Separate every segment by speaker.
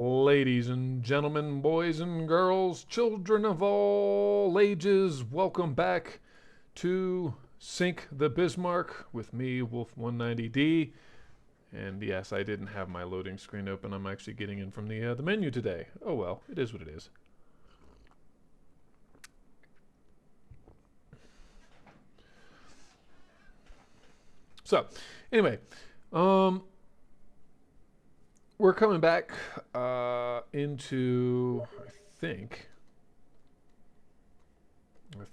Speaker 1: Ladies and gentlemen, boys and girls, children of all ages, welcome back to Sink the Bismarck with me, Wolf190D. And yes, I didn't have my loading screen open. I'm actually getting in from the menu today. Oh well, it is what it is. So, anyway, um, we're coming back into, I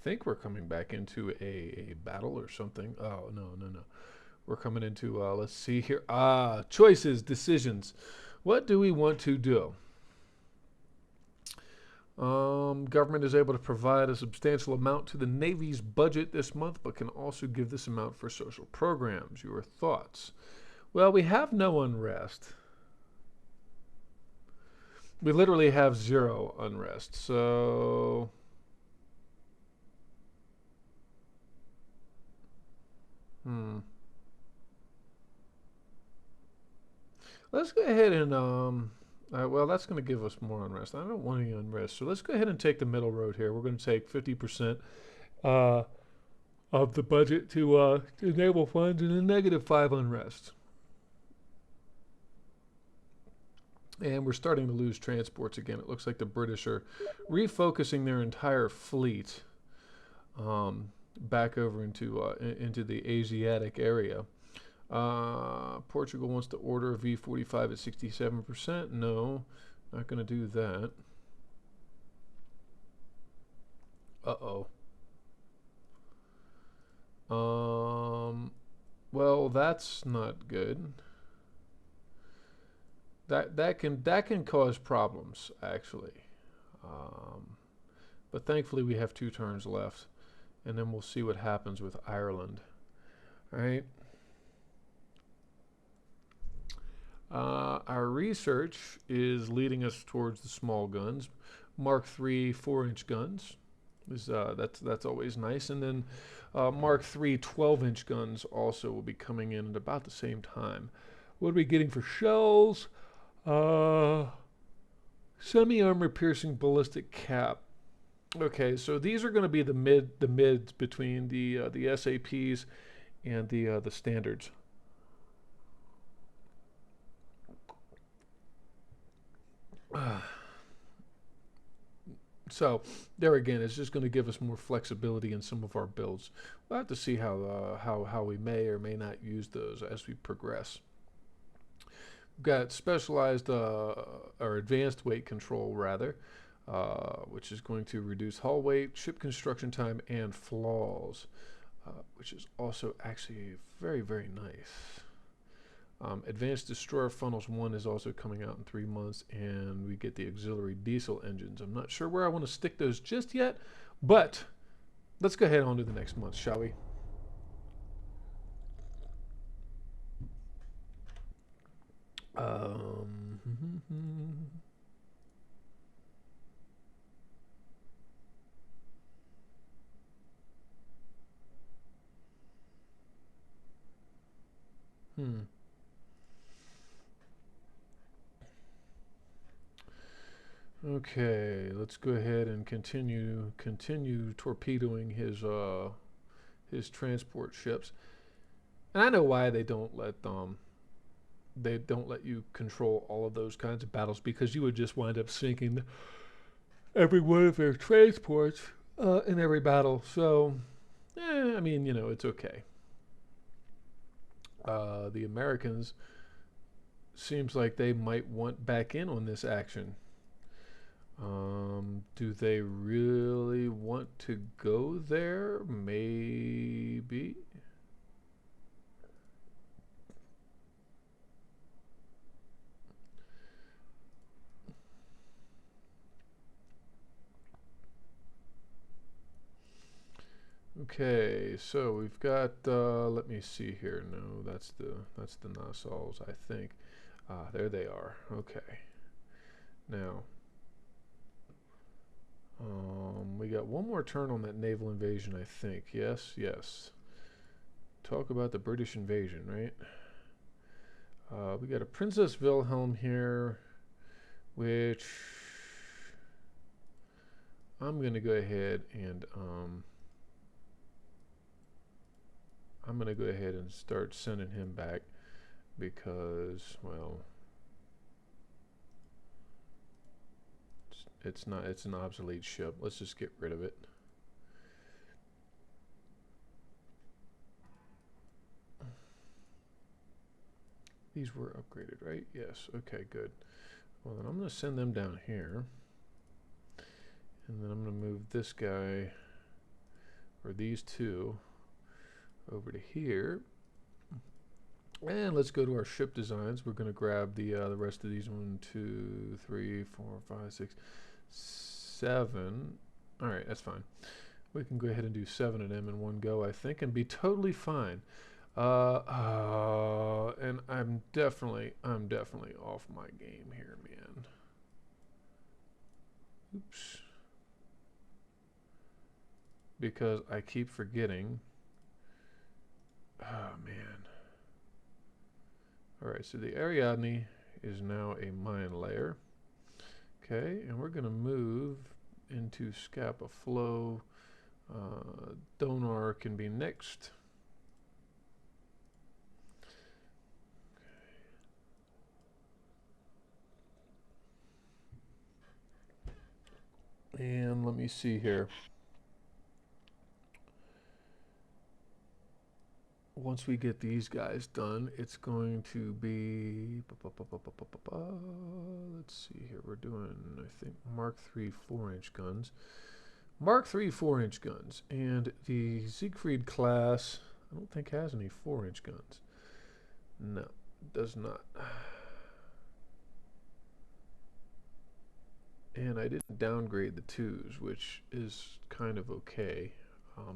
Speaker 1: think we're coming back into a battle or something. Oh, no, no, no. We're coming into, let's see here. Choices, decisions. What do we want to do? Government is able to provide a substantial amount to the Navy's budget this month, but can also give this amount for social programs. Your thoughts? Well, we have no unrest. We literally have zero unrest. So, hmm. Let's go ahead and well, that's going to give us more unrest. I don't want any unrest, so let's go ahead and take the middle road here. We're going to take 50% uh, of the budget to naval funds and a -5 unrest. And we're starting to lose transports again. It looks like the British are refocusing their entire fleet back over into the Asiatic area. Portugal wants to order a V45 at 67%. No, not going to do that. Uh-oh. Well, that's not good. That can cause problems actually. Um, but thankfully we have 2 turns left, and then we'll see what happens with Ireland. All right. Our research is leading us towards the small guns, Mark III 4-inch guns. That's always nice, and then Mark III 12-inch guns also will be coming in at about the same time. What are we getting for shells? Uh, Semi-armor piercing ballistic cap. Okay, so these are going to be the mids between the SAPs and the standards. So there again, it's just going to give us more flexibility in some of our builds. We'll have to see how we may or may not use those as we progress. We've got specialized or advanced weight control rather, which is going to reduce hull weight, ship construction time, and flaws, which is also actually very nice. Advanced Destroyer Funnels 1 is also coming out in 3 months, and we get the auxiliary diesel engines. I'm not sure where I want to stick those just yet, but let's go ahead on to the next month, shall we? Um, hmm. Okay, let's go ahead and continue torpedoing his transport ships. And I know why they don't let you control all of those kinds of battles, because you would just wind up sinking every one of their transports in every battle. So, I mean, it's okay. The Americans seems like they might want back in on this action. Do they really want to go there? Maybe. Okay, so we've got. Let me see here. No, that's the Nassaus, I think. There they are. Okay. Now, we got one more turn on that naval invasion, I think. Yes, yes. Talk about the British invasion, right? We got a Princess Wilhelm here. which I'm going to go ahead and start sending him back because, well, it's an obsolete ship. Let's just get rid of it. These were upgraded, right? Yes. Okay, good. Well, then I'm going to send them down here. And then I'm going to move this guy, or these two, over to here. And let's go to our ship designs. We're going to grab the rest of these. 1, 2, 3, 4, 5, 6, 7. All right, that's fine. We can go ahead and do 7 of them in one go, I think, and be totally fine. And I'm definitely off my game here, man. Oops. Because I keep forgetting. Oh, man. All right, so the Ariadne is now a mine layer. Okay, and we're going to move into Scapa Flow. Donar can be next. And let me see here. Once we get these guys done, it's going to be, let's see here, we're doing, I think, Mark III 4-inch guns. Mark III 4-inch guns, and the Siegfried class, I don't think has any 4-inch guns. No, it does not. And I didn't downgrade the 2s, which is kind of okay,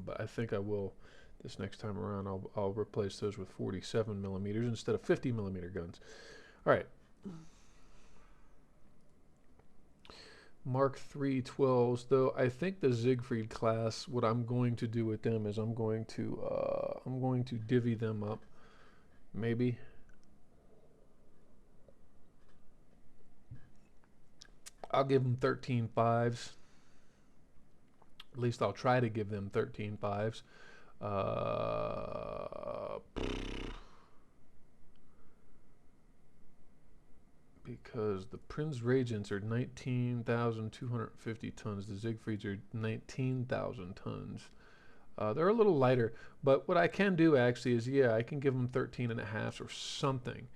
Speaker 1: but I think I will. This next time around, I'll replace those with 47 millimeters instead of 50 millimeter guns. All right. Mark III 12s, though. I think the Siegfried class. What I'm going to do with them is I'm going to divvy them up. Maybe. I'll give them 13 5s. At least I'll try to give them 13 5s. Because the Prinz Regents are 19,250 tons. The Siegfrieds are 19,000 tons. They're a little lighter, but what I can do actually is, yeah, I can give them 13.5s or something.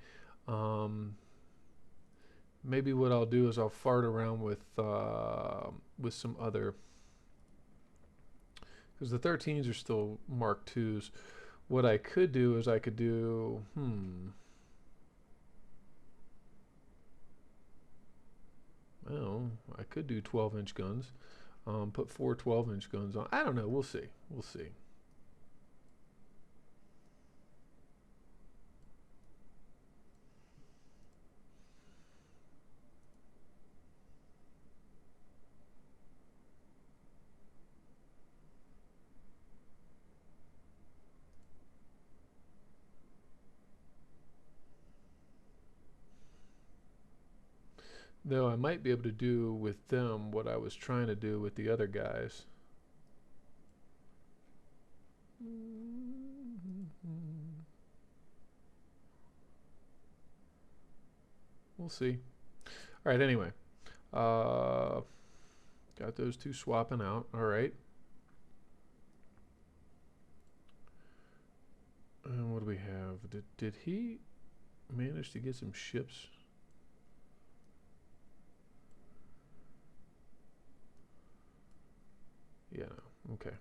Speaker 1: Maybe what I'll do is I'll fart around with some other, because the 13s are still Mark IIs. What I could do is I could do, well, I could do 12-inch guns. Put 4 12-inch guns on. I don't know. We'll see. We'll see. Though I might be able to do with them what I was trying to do with the other guys. We'll see. All right, anyway. Got those two swapping out. All right. And what do we have? Did he manage to get some ships? Yeah, no. Okay.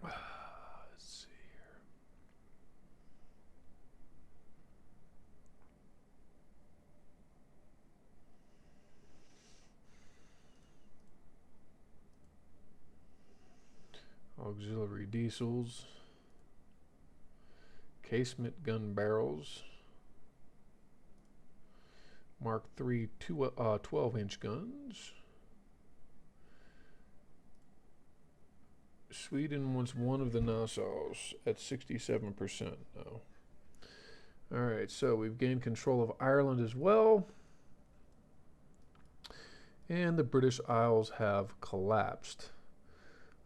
Speaker 1: Let's see here. Auxiliary diesels. Casement gun barrels. Mark III 12-inch guns. Sweden wants one of the Nassaus at 67%. No. All right, so we've gained control of Ireland as well. And the British Isles have collapsed.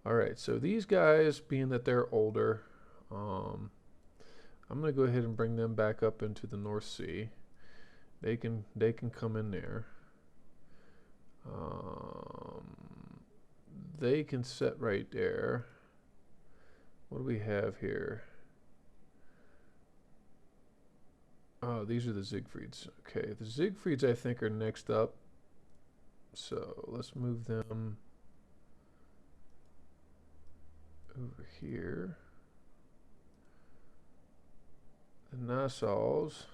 Speaker 1: All right, so these guys, being that they're older, I'm going to go ahead and bring them back up into the North Sea. They can come in there. They can set right there. What do we have here? Oh, these are the Siegfrieds. Okay, the Siegfrieds I think are next up. So let's move them over here. The Nassaus.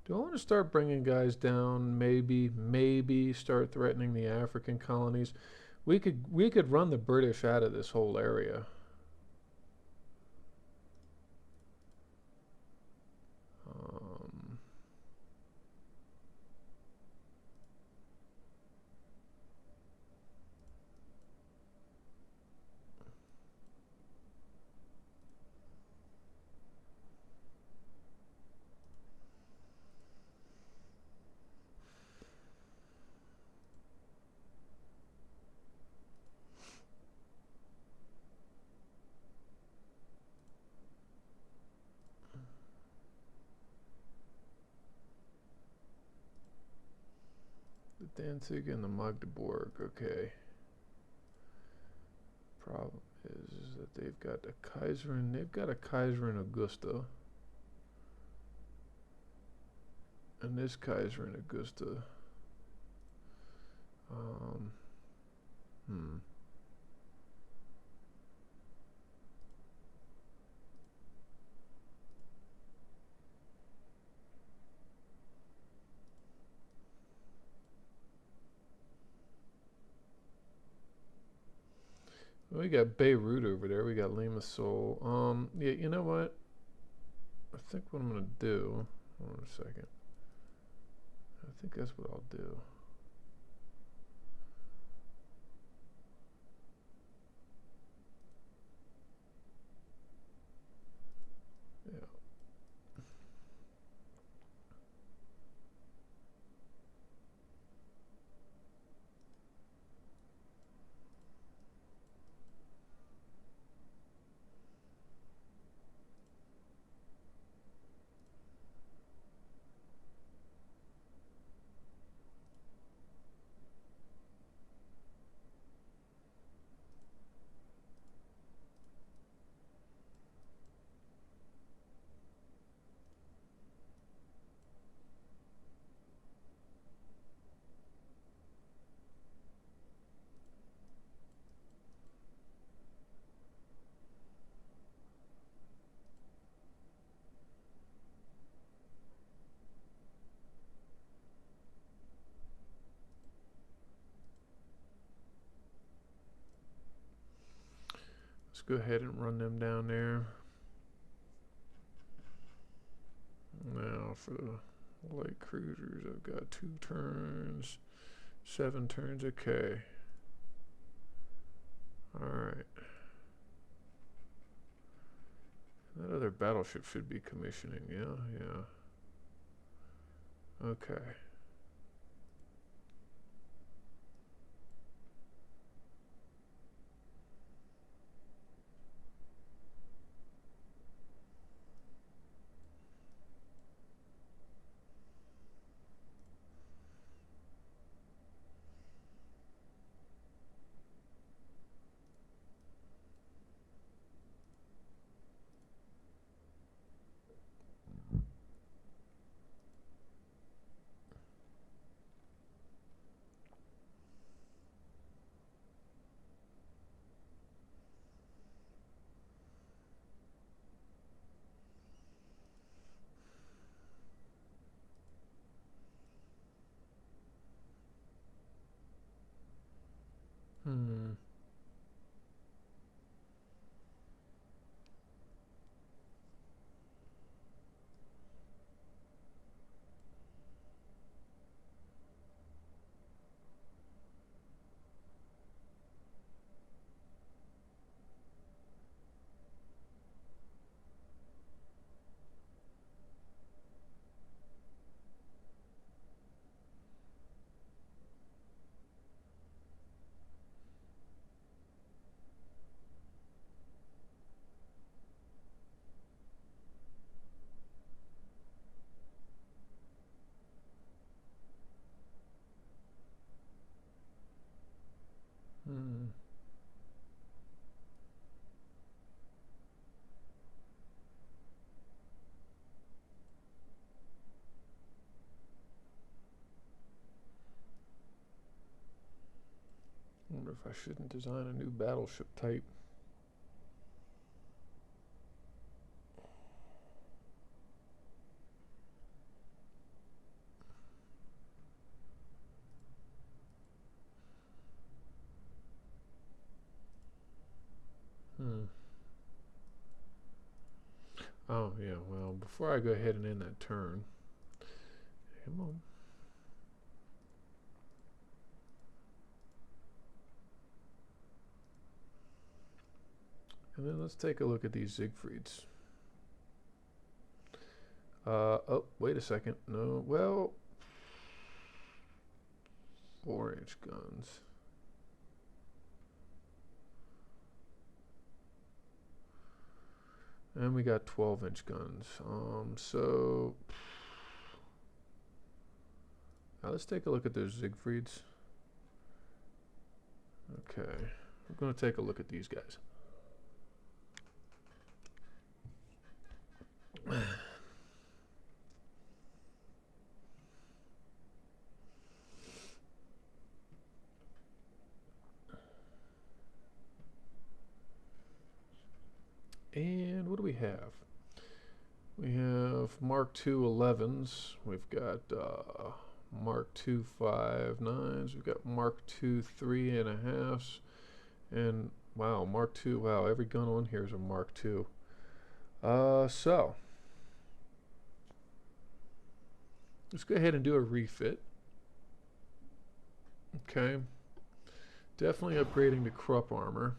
Speaker 1: Do I want to start bringing guys down? Maybe start threatening the African colonies. We could run the British out of this whole area. The Danzig and the Magdeburg. Okay. Problem is that they've got a Kaiser in Augusta. And this Kaiser in Augusta. We got Beirut over there. We got Limassol. Yeah, you know what? I think what I'm gonna do. Hold on a second. I think that's what I'll do. Yeah. Let's go ahead and run them down there. Now for the light cruisers, I've got 2 turns, 7 turns. Okay. All right. That other battleship should be commissioning. Yeah. Okay. if I shouldn't design a new battleship type. Hmm. Oh, yeah, well, before I go ahead and end that turn, come on. And then let's take a look at these Siegfrieds. Oh, wait a second. No, well, 4-inch guns. And we got 12-inch guns. So now let's take a look at those Siegfrieds. Okay, we're going to take a look at these guys. And what do we have? We have Mark II 11s. We've got Mark II 5.9s. We've got Mark II 3.5s. And wow, Mark II. Wow, every gun on here is a Mark II. So let's go ahead and do a refit. Okay. Definitely upgrading the Krupp armor.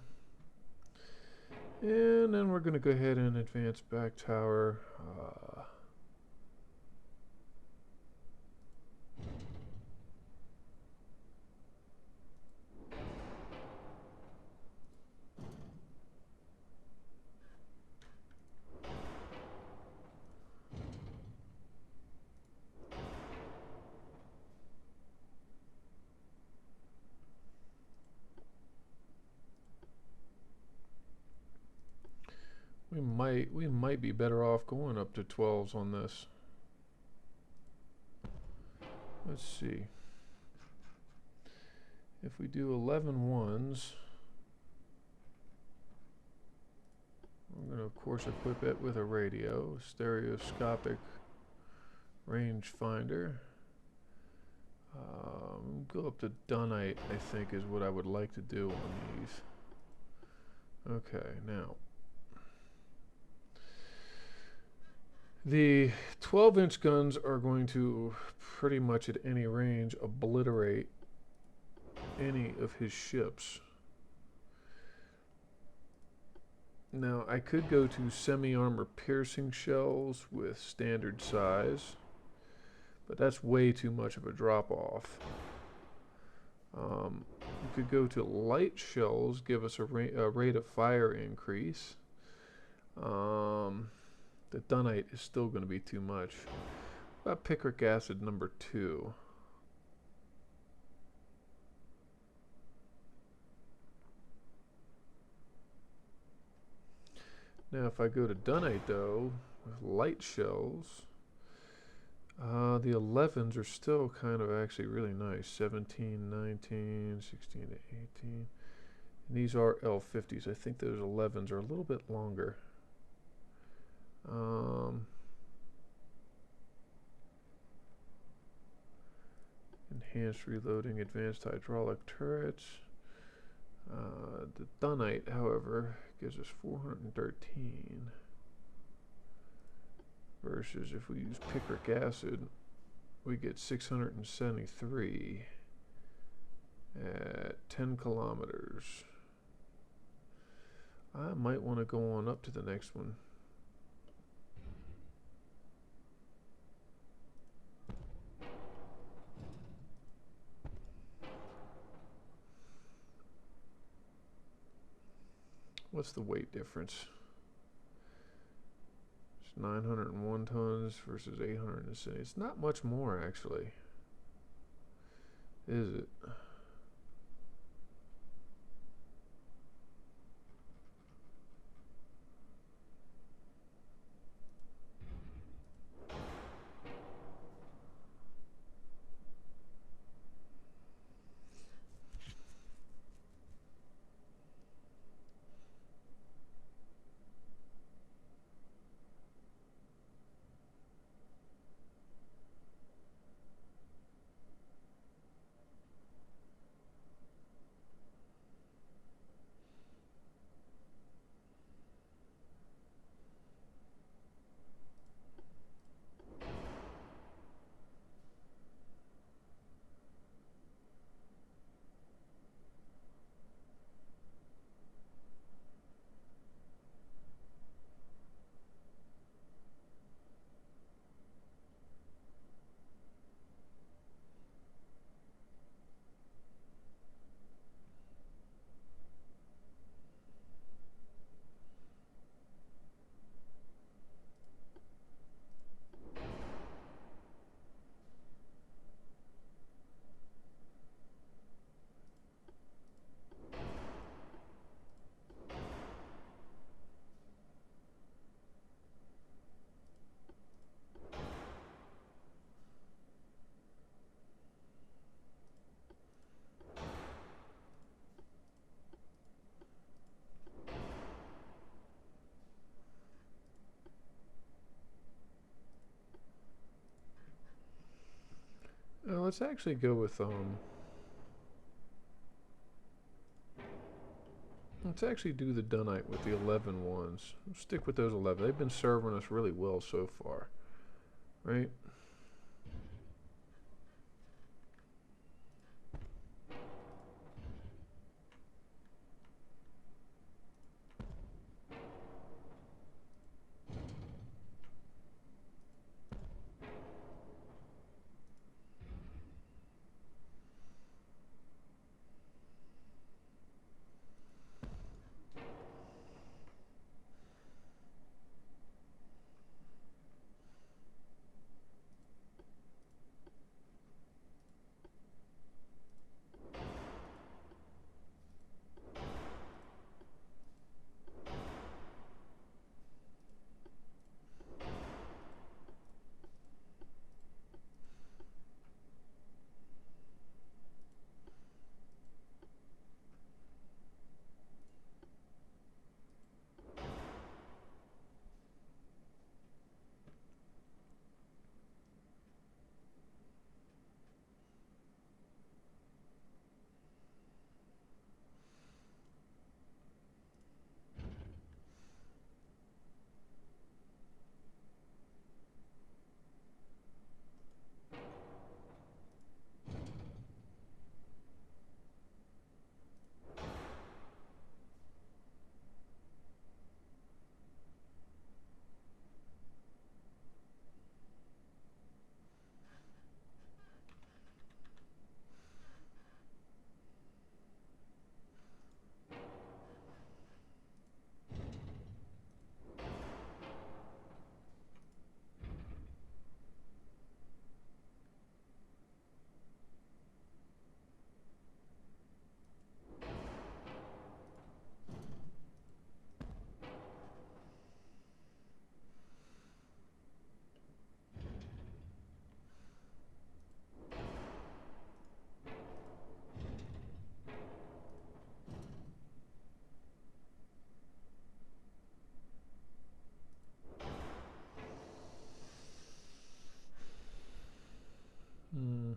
Speaker 1: And then we're going to go ahead and advance back tower. We might be better off going up to 12s on this. Let's see. If we do 11 ones, we're going to of course equip it with a radio, stereoscopic range finder. Go up to Dunite, I think, is what I would like to do on these. Okay, now the 12-inch guns are going to pretty much at any range obliterate any of his ships. Now I could go to semi-armor piercing shells with standard size, but that's way too much of a drop-off. You could go to light shells, give us a rate of fire increase. The Dunite is still going to be too much. What about picric acid number 2? Now if I go to Dunite though, with light shells, the 11s are still kind of actually really nice. 17, 19, 16 to 18. And these are L50s. I think those 11s are a little bit longer. Enhanced reloading, advanced hydraulic turrets. The Dunite, however, gives us 413. Versus if we use picric acid, we get 673 at 10 kilometers. I might want to go on up to the next one. What's the weight difference? It's 901 tons versus 870. It's not much more, actually. Is it? let's actually go with let's actually do the Dunite with the 11 ones. Stick with those 11. They've been serving us really well so far, right? Hmm.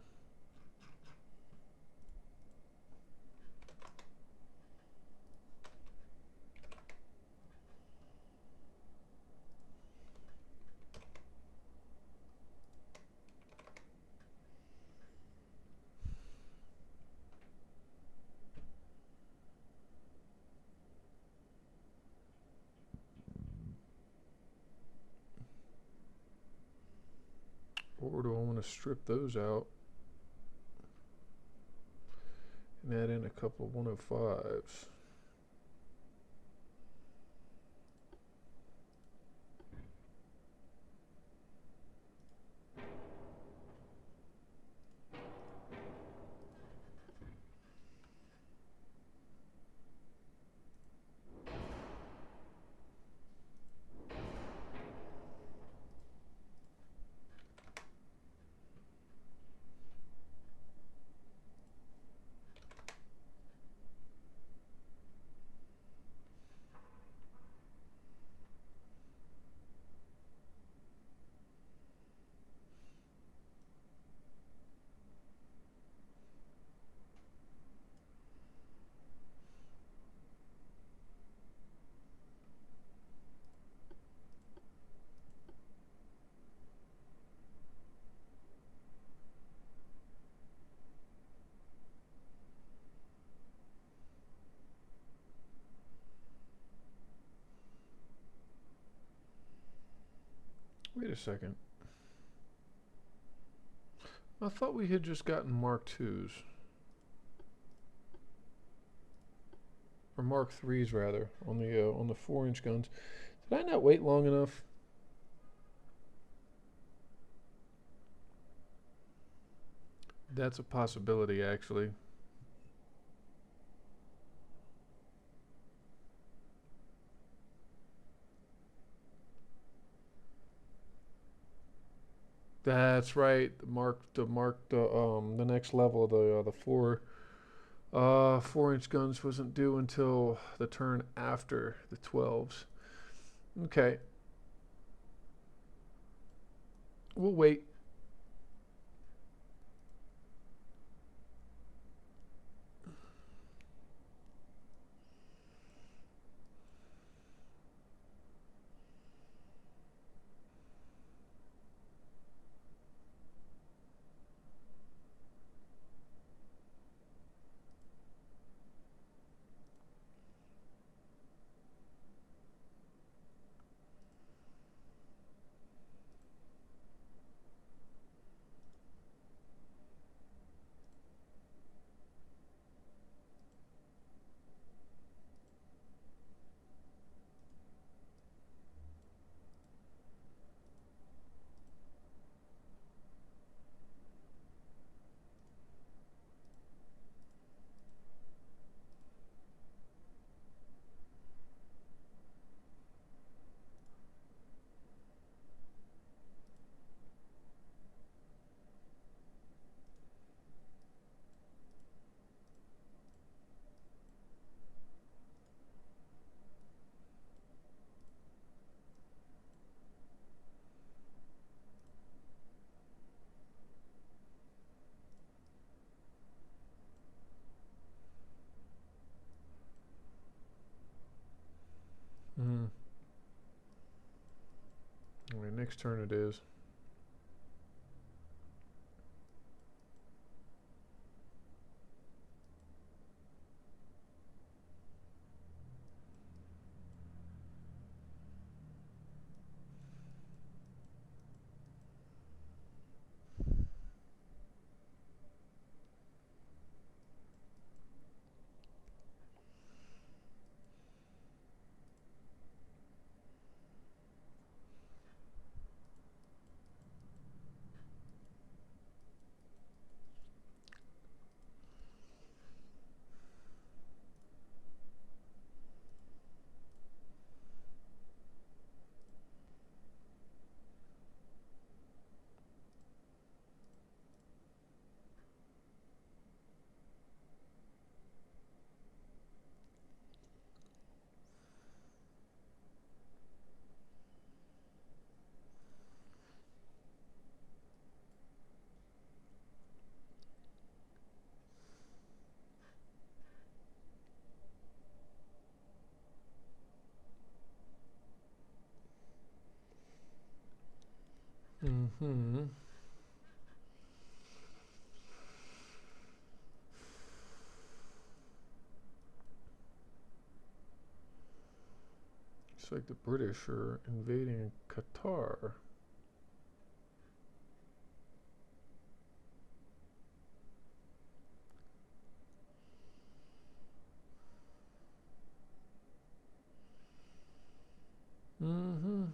Speaker 1: Or do I want to strip those out and add in a couple of 105s? Wait a second. I thought we had just gotten Mark IIs. Or Mark IIIs rather, on the 4-inch guns. Did I not wait long enough? That's a possibility, actually. That's right. The next level of the 4-inch guns wasn't due until the turn after the 12s. Okay, we'll wait. Mm. All right, next turn it is. Mm-hmm. It's like the British are invading Qatar. Mm-hmm.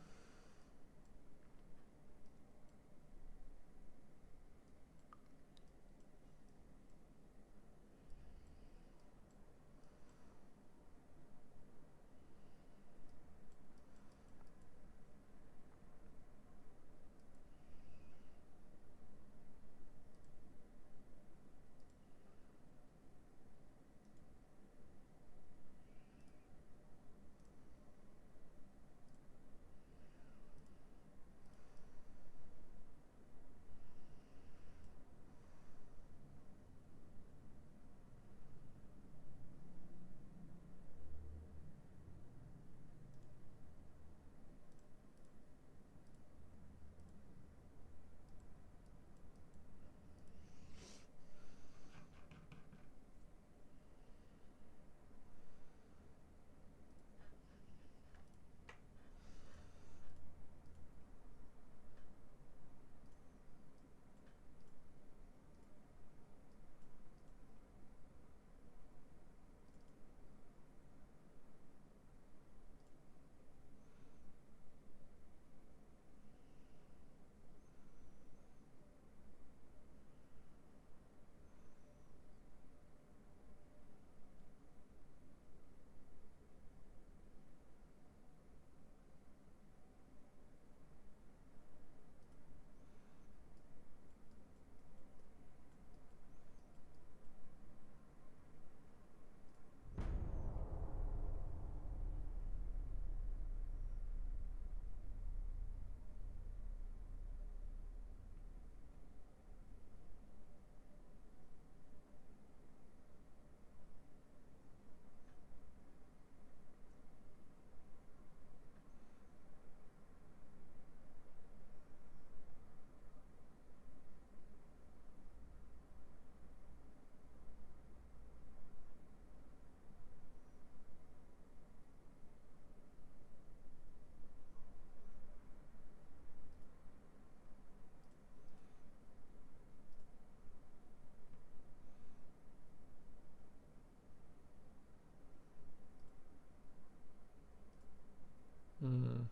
Speaker 1: Mm.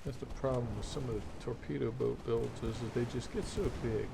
Speaker 1: That's the problem with some of the torpedo boat builds is that they just get so big.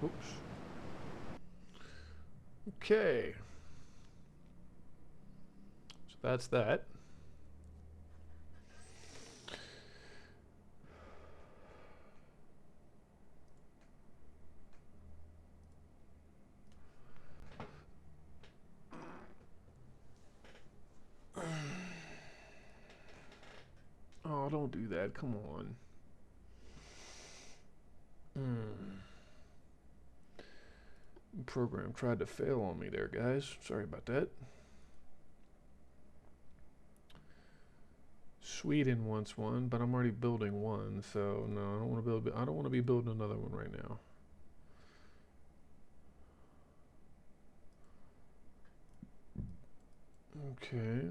Speaker 1: Oops. Okay. So that's that. Oh, don't do that. Come on. Program tried to fail on me there, guys. Sorry about that. Sweden wants one, but I'm already building one, so no, I don't want to build. I don't want to be building another one right now. Okay.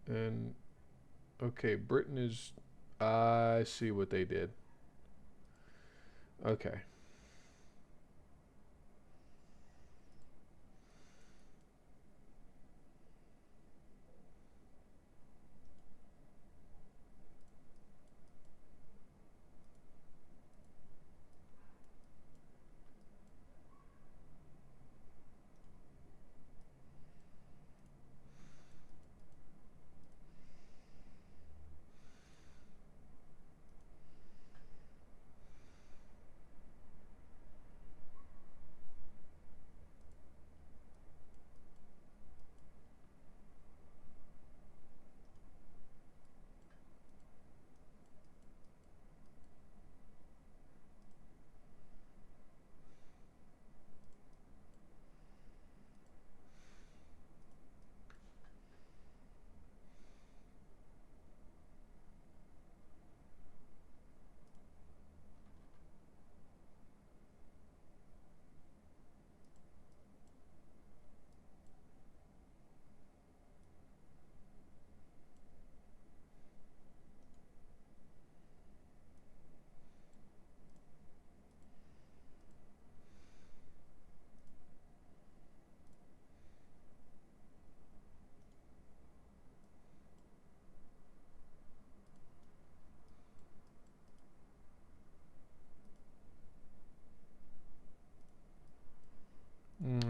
Speaker 1: And okay, Britain is. I see what they did. Okay.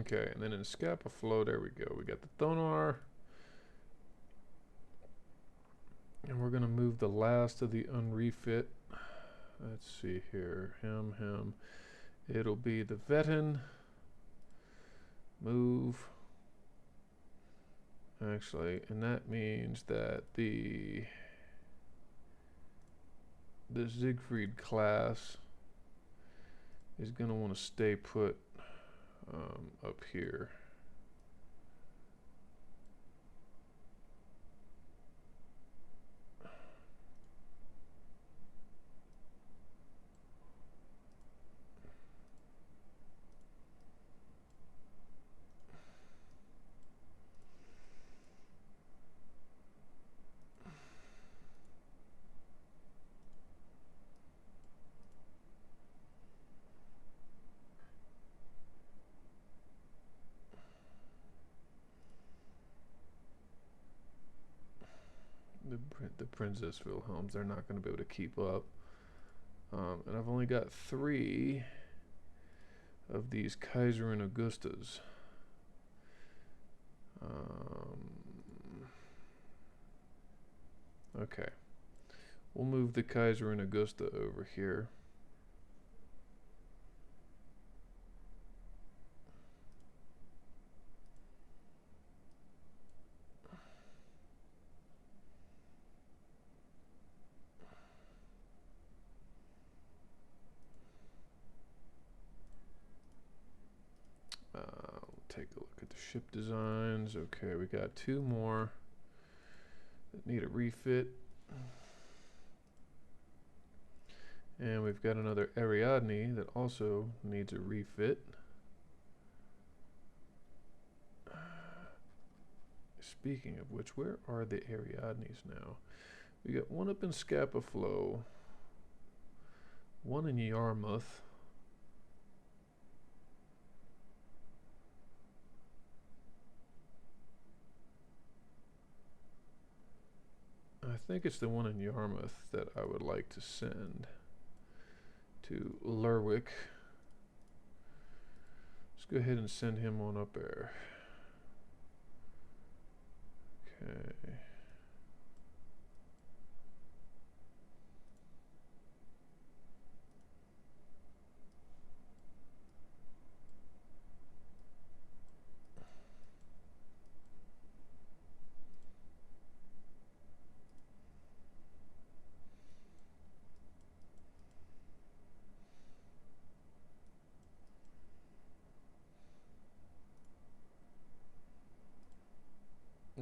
Speaker 1: Okay, and then in Scapa Flow, there we go. We got the Thonar. And we're going to move the last of the unrefit. Let's see here. Him. It'll be the Vetten. Move. Actually, and that means that the Siegfried class is going to want to stay put up here. the Princess Wilhelms, they're not going to be able to keep up. And I've only got 3 of these Kaiserin Augustas. Okay. We'll move the Kaiserin Augusta over here. Take a look at the ship designs. Okay, we got 2 more that need a refit. And we've got another Ariadne that also needs a refit. Speaking of which, where are the Ariadnes now? We got one up in Scapa Flow, one in Yarmouth. I think it's the one in Yarmouth that I would like to send to Lerwick. Let's go ahead and send him on up there. Okay.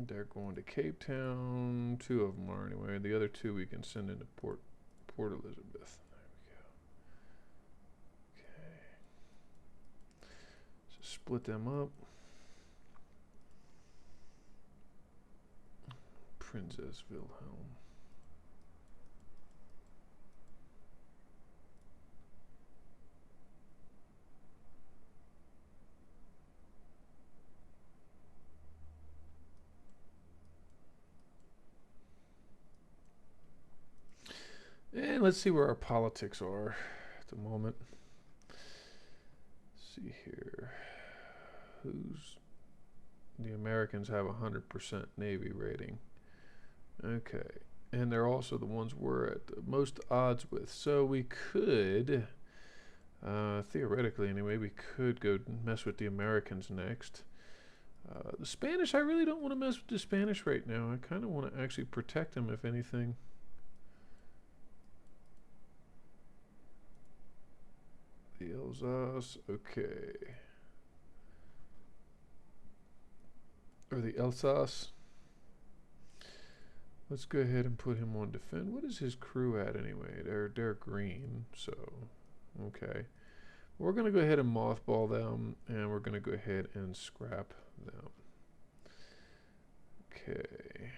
Speaker 1: They're going to Cape Town. 2 of them are anyway. The other 2 we can send into Port Elizabeth. There we go. Okay. So split them up. Princess Wilhelm. And let's see where our politics are at the moment. Let's see here. The Americans have 100% Navy rating. Okay. And they're also the ones we're at the most odds with. So we could, theoretically anyway, we could go mess with the Americans next. The Spanish, I really don't want to mess with the Spanish right now. I kind of want to actually protect them, if anything. The Alsace, okay. Or the Alsace. Let's go ahead and put him on defend. What is his crew at anyway? They're green, so okay. We're gonna go ahead and mothball them, and we're gonna go ahead and scrap them. Okay.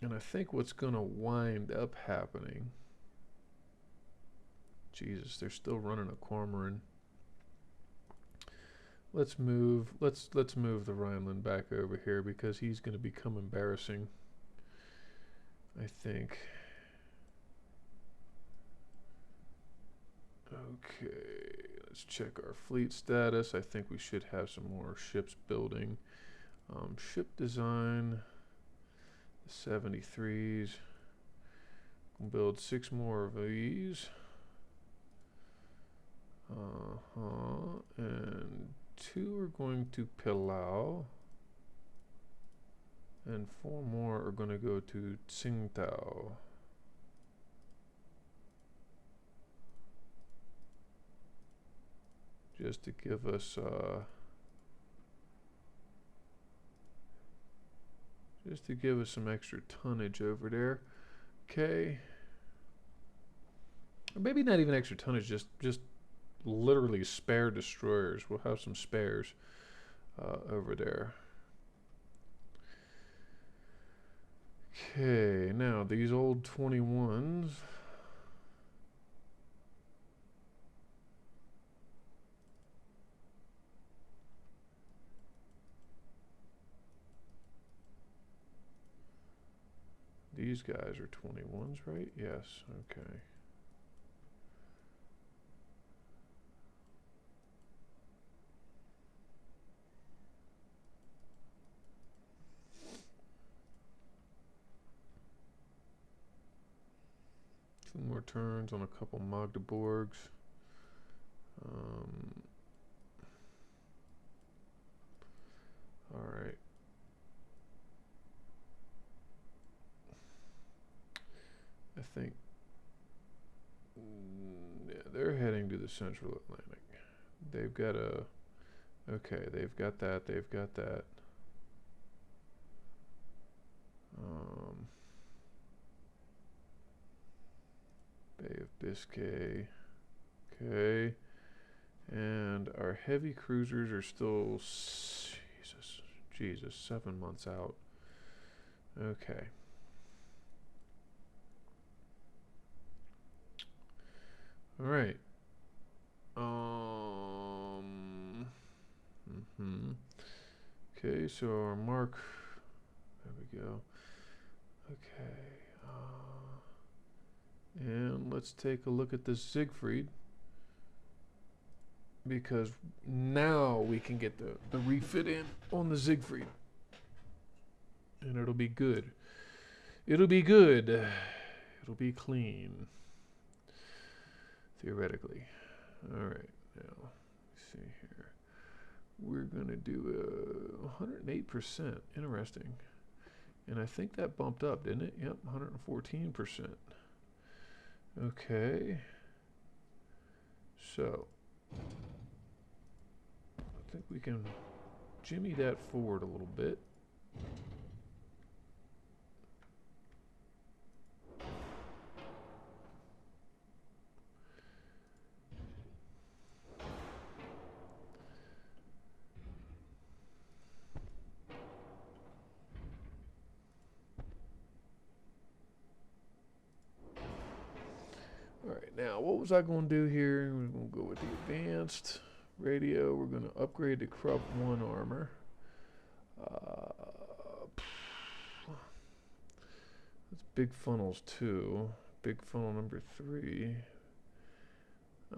Speaker 1: And I think what's going to wind up happening, Jesus, they're still running a cormoran. Let's move the Rhineland back over here because he's going to become embarrassing, I think. Okay, let's check our fleet status. I think we should have some more ships building. Ship design. 73s. We'll build 6 more of these. And 2 are going to Pillau. And 4 more are going to go to Tsingtao. Just to give us some extra tonnage over there. Okay. Or maybe not even extra tonnage, just literally spare destroyers. We'll have some spares over there. Okay, now these old 21s. these guys are 21s, right? Yes, okay. Two more turns on a couple Magdeburgs. All right. I think yeah, they're heading to the Central Atlantic. They've got a okay. They've got that. They've got that. Bay of Biscay. Okay. And our heavy cruisers are still Jesus, 7 months out. Okay. All right. Okay, so our mark. There we go. Okay. And let's take a look at this Siegfried, because now we can get the refit in on the Siegfried, and it'll be good. It'll be good. It'll be clean, theoretically. All right, now let's see here. We're gonna do 108%. Interesting. And I think that bumped up, didn't it? Yep, 114%. Okay. So I think we can jimmy that forward a little bit. Alright, now what was I going to do here? We're going to go with the advanced radio. We're going to upgrade to Krupp 1 armor. That's big funnels 2. Big funnel number 3.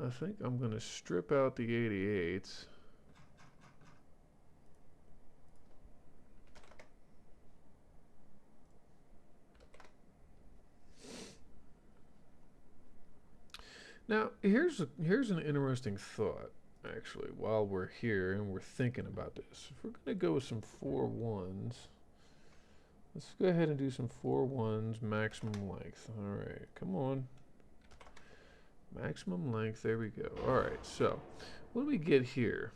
Speaker 1: I think I'm going to strip out the 88s. Now, here's an interesting thought, actually, while we're here and we're thinking about this. If we're going to go with some 4-1s, let's go ahead and do some 4-1s, maximum length. All right, come on. Maximum length, there we go. All right, so what do we get here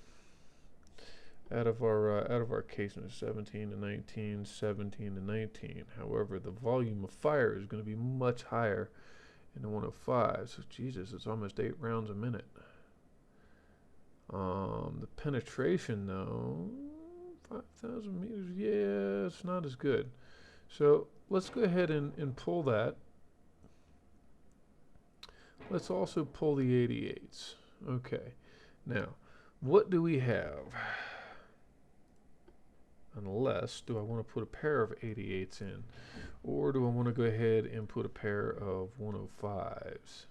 Speaker 1: out of our casement? 17 to 19, 17 to 19. However, the volume of fire is going to be much higher in the 105. So Jesus, it's almost 8 rounds a minute. The penetration though, 5,000 meters. Yeah, it's not as good. So let's go ahead and pull that. Let's also pull the 88s. Okay. Now, what do we have? Unless, do I want to put a pair of 88s in? Or do I want to go ahead and put a pair of 105s?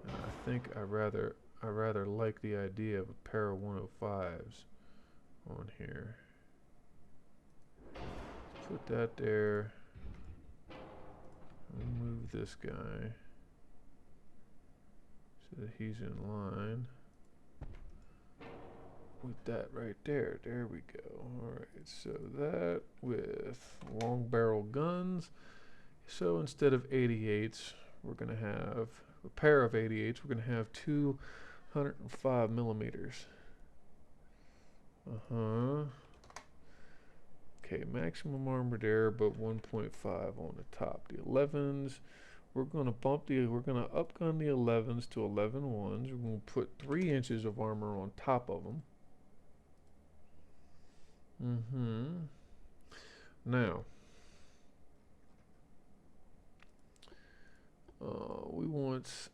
Speaker 1: And I think I rather like the idea of a pair of 105s on here. Put that there. Move this guy so that he's in line with that right there. There we go. All right, so that with long barrel guns. So instead of 88s, we're going to have a pair of 88s. We're going to have 205 millimeters. Okay, maximum armor there, but 1.5 on the top. The 11s, we're going to upgun the 11s to 11 ones. We're going to put 3 inches of armor on top of them. Now, we want,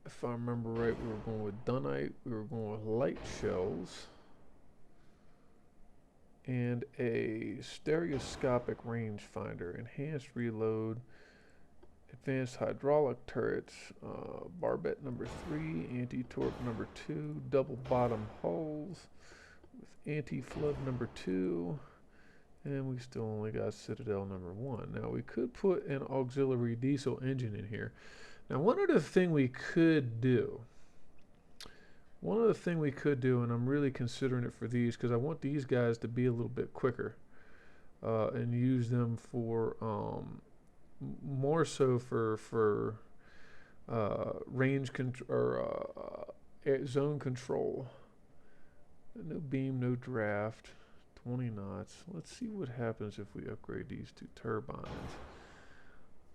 Speaker 1: if I remember right, we were going with dunite. We were going with light shells. and a stereoscopic rangefinder, enhanced reload, advanced hydraulic turrets, barbette number 3, anti-torque number 2, double bottom hulls with anti-flood number 2, and we still only got Citadel number 1. Now we could put an auxiliary diesel engine in here. Now one other thing we could do, and I'm really considering it for these because I want these guys to be a little bit quicker and use them for more so for range zone control. No beam, no draft, 20 knots. Let's see what happens if we upgrade these two turbines.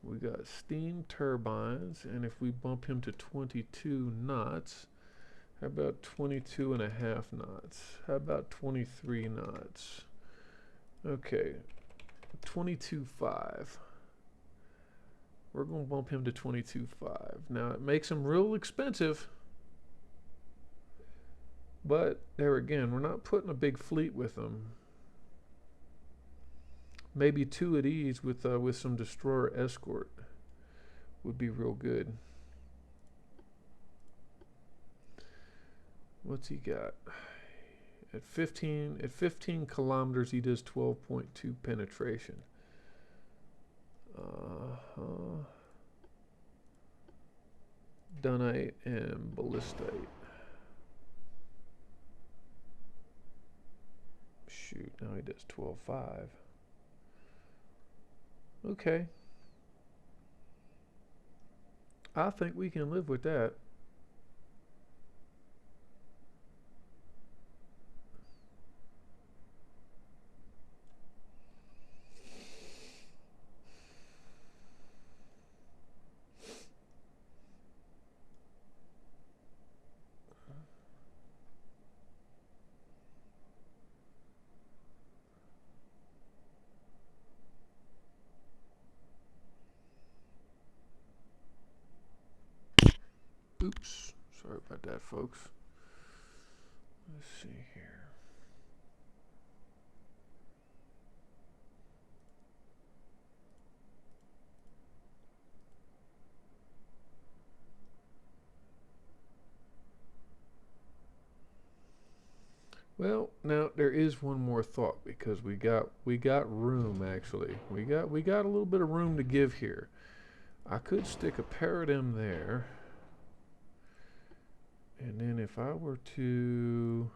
Speaker 1: We got steam turbines, and if we bump him to 22 knots, how about 22 and a half knots? How about 23 knots? Okay, 22.5. We're going to bump him to 22.5. Now, it makes him real expensive. But, there again, we're not putting a big fleet with him. Maybe 2 of these with some destroyer escort would be real good. What's he got? At 15 kilometers, he does 12.2 penetration. Dunite and ballistite. Shoot, now he does 12.5. Okay. I think we can live with that. Oops, sorry about that, folks. Let's see here. Well, now there is one more thought because we got room actually. We got a little bit of room to give here. I could stick a paradigm there. And then if I were to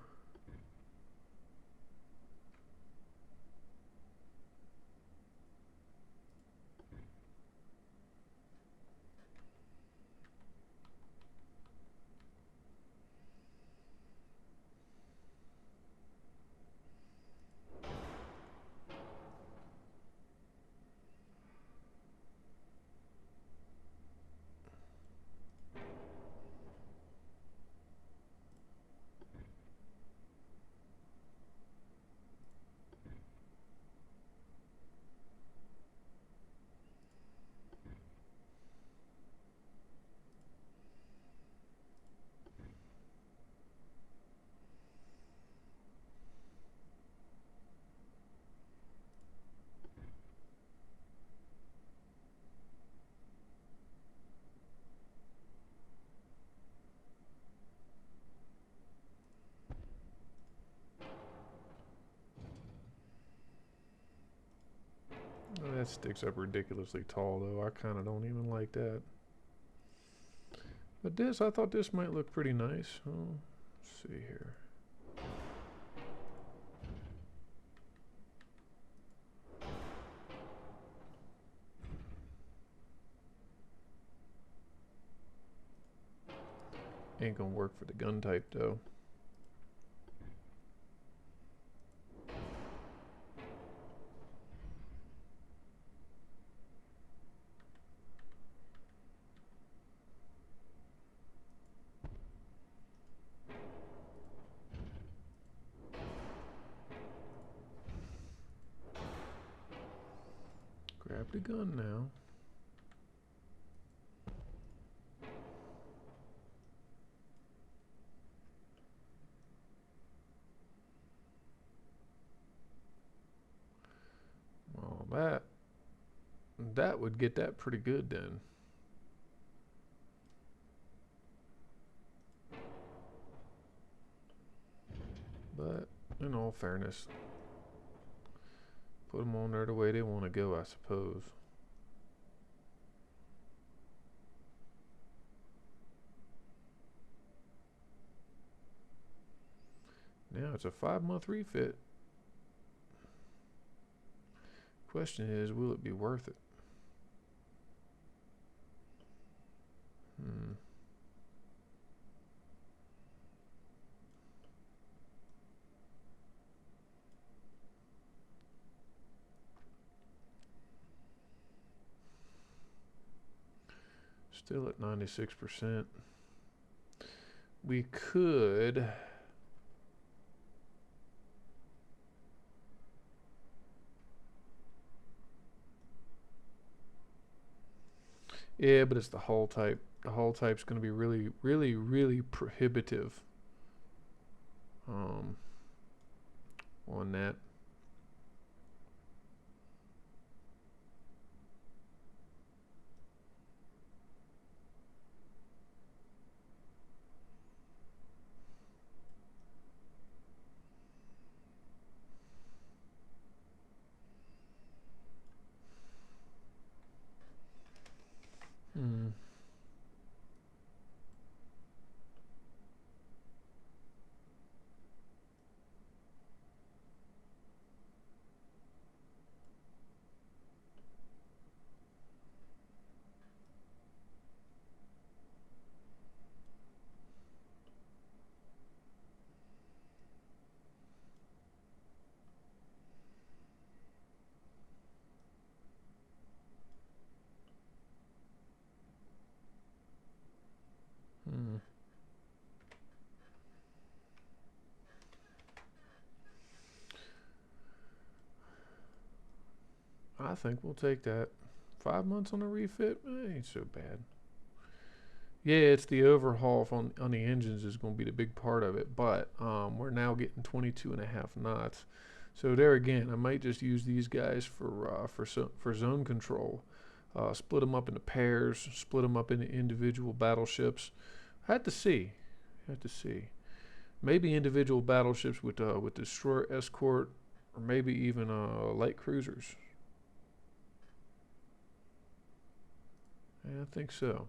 Speaker 1: that sticks up ridiculously tall, though. I kind of don't even like that. But this, I thought this might look pretty nice. Oh, let's see here. Ain't gonna work for the gun type, though. Grab the gun now. That would get that pretty good then. But in all fairness, put them on there the way they want to go, I suppose. Now it's a 5-month refit. Question is, will it be worth it? Hmm. Still at 96%. We could. Yeah, but it's the hull type. The hull type's going to be really, really, really prohibitive on that. Hmm. Hmm. I think we'll take that. 5 months on a refit, ain't so bad. Yeah, it's the overhaul on the engines is going to be the big part of it, but we're now getting 22 and a half knots. So there again, I might just use these guys for zone control. Split them up into pairs, split them up into individual battleships. Had to see, had to see. Maybe individual battleships with destroyer escort, or maybe even light cruisers. Yeah, I think so.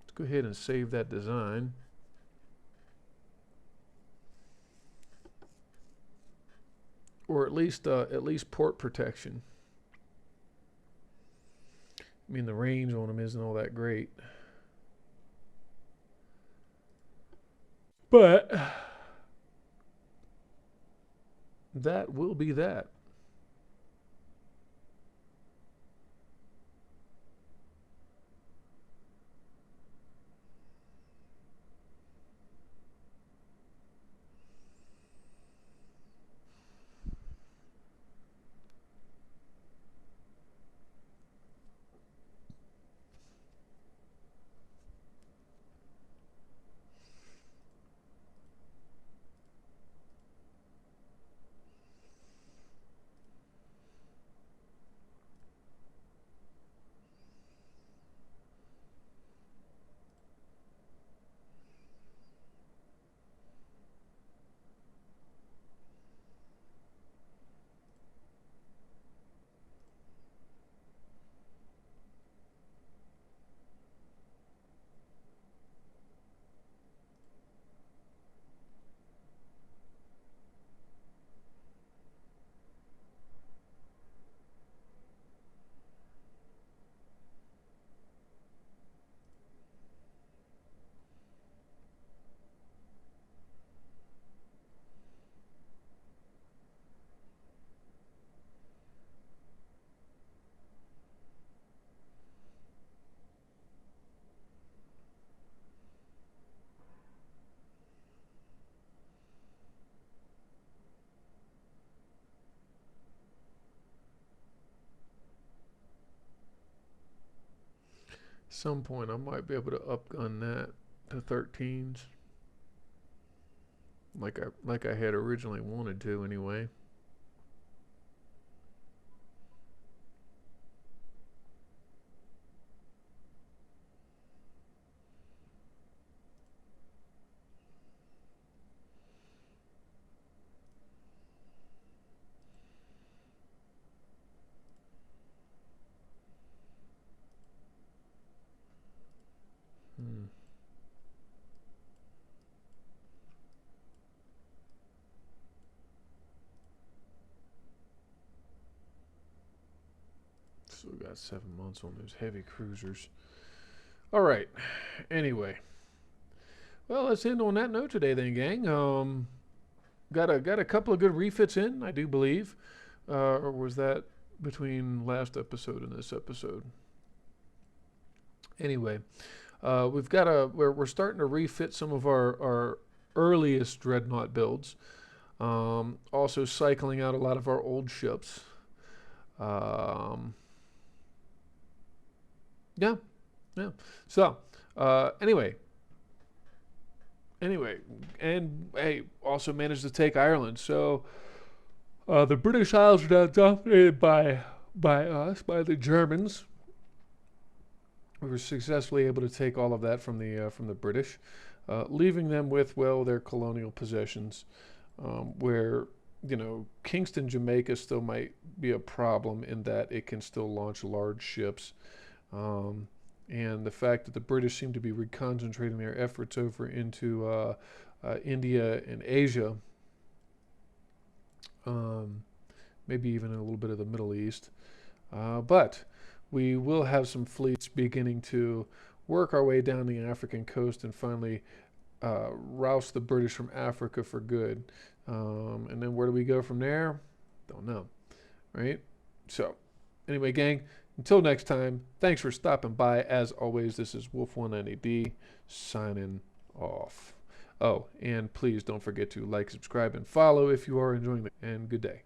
Speaker 1: Let's go ahead and save that design. Or at least port protection. I mean, the range on them isn't all that great. But that will be that. Some point I might be able to upgun that to 13s, like I had originally wanted to anyway. Still got 7 months on those heavy cruisers. All right. Anyway, well, let's end on that note today, then, gang. Got a couple of good refits in, I do believe. Or was that between last episode and this episode? Anyway, we're starting to refit some of our earliest dreadnought builds. Also cycling out a lot of our old ships. Yeah. So, anyway, and hey, also managed to take Ireland. So, the British Isles are now dominated by the Germans. We were successfully able to take all of that from the British, leaving them with, well, their colonial possessions, where, Kingston, Jamaica still might be a problem in that it can still launch large ships. And the fact that the British seem to be reconcentrating their efforts over into India and Asia, maybe even in a little bit of the Middle East. But we will have some fleets beginning to work our way down the African coast and finally roust the British from Africa for good. And then where do we go from there? Don't know, right? So, anyway, gang, until next time, thanks for stopping by. As always, this is Wolf190D signing off. Oh, and please don't forget to like, subscribe, and follow if you are enjoying it. And good day.